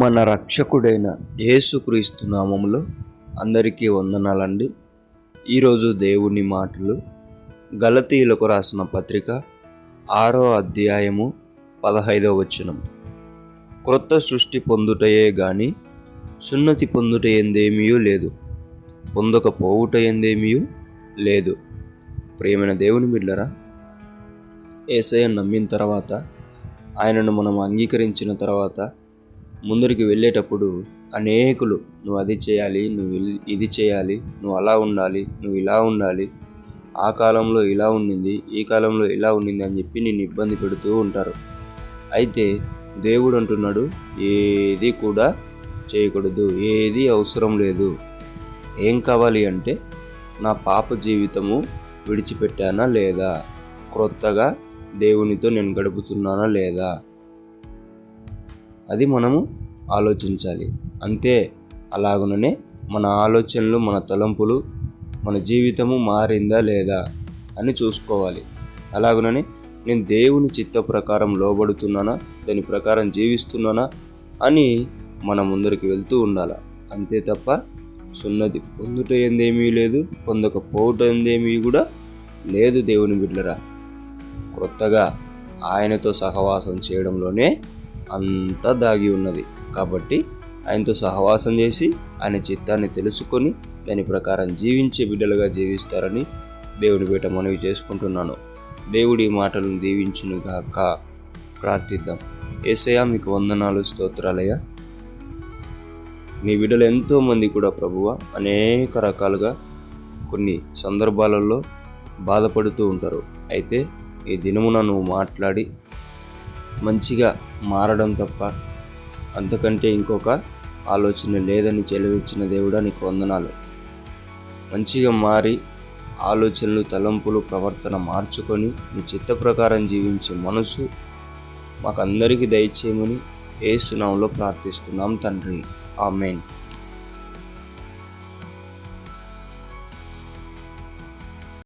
మన రక్షకుడైన యేసుక్రీస్తు నామములో అందరికీ వందనాలండి. ఈరోజు దేవుని మాటలు గలతీయులకు రాసిన పత్రిక 6వ అధ్యాయము 15వ వచనం. క్రొత్త సృష్టి పొందుటయే గాని సున్నతి పొందుట ఎందేమీ లేదు, పొందకపోవుట ఎందేమీ లేదు. ప్రియమైన దేవుని బిడ్డలారా, యేసయ్యను నమ్మిన తర్వాత, ఆయనను మనం అంగీకరించిన తర్వాత ముందరికి వెళ్ళేటప్పుడు అనేకులు నువ్వు అది చేయాలి, నువ్వు ఇది చేయాలి, నువ్వు అలా ఉండాలి, నువ్వు ఇలా ఉండాలి, ఆ కాలంలో ఇలా ఉండింది, ఈ కాలంలో ఇలా ఉండింది అని చెప్పి నిన్ను ఇబ్బంది పెడుతూ ఉంటారు. అయితే దేవుడు అంటున్నాడు, ఏది కూడా చేయకూడదు, ఏది అవసరం లేదు. ఏం కావాలి అంటే నా పాప జీవితము విడిచిపెట్టానా లేదా, క్రొత్తగా దేవునితో నేను గడుపుతున్నానా లేదా, అది మనము ఆలోచించాలి. అంతే. అలాగుననే మన ఆలోచనలు, మన తలంపులు, మన జీవితము మారిందా లేదా అని చూసుకోవాలి. అలాగుననే నేను దేవుని చిత్త ప్రకారం లోబడుతున్నానా, దాని ప్రకారం జీవిస్తున్నానా అని మన ముందరికి వెళ్తూ ఉండాలి. అంతే తప్ప సున్నతి పొందుట ఎందేమీ లేదు, పొందకపోవట ఎందేమీ కూడా లేదు. దేవుని బిడ్డలారా, క్రొత్తగా ఆయనతో సహవాసం చేయడంలోనే అంతా దాగి ఉన్నది. కాబట్టి ఆయనతో సహవాసం చేసి ఆయన చిత్తాన్ని తెలుసుకొని దాని ప్రకారం జీవించే బిడ్డలుగా జీవిస్తారని దేవుని పేట మనవి చేసుకుంటున్నాను. దేవుడి మాటలను దీవించునుగాక. ప్రార్థిద్దాం. యేసయ్యా, మీకు వందనాలు, స్తోత్రాలయ్యా. నీ బిడ్డలు ఎంతోమంది కూడా ప్రభువా అనేక రకాలుగా కొన్ని సందర్భాలలో బాధపడుతూ ఉంటారు. అయితే ఈ దినమున నువ్వు మాట్లాడి మంచిగా మారడం తప్ప అంతకంటే ఇంకొక ఆలోచన లేదని చెలవిచ్చిన దేవుడా, నీకు వందనాలు. మంచిగా మారి ఆలోచనలు, తలంపులు, ప్రవర్తన మార్చుకొని నీ చిత్త ప్రకారం జీవించే మనసు మాకందరికీ దయచేయమని యేసు నామములో ప్రార్థిస్తున్నాం తండ్రి. ఆమేన్.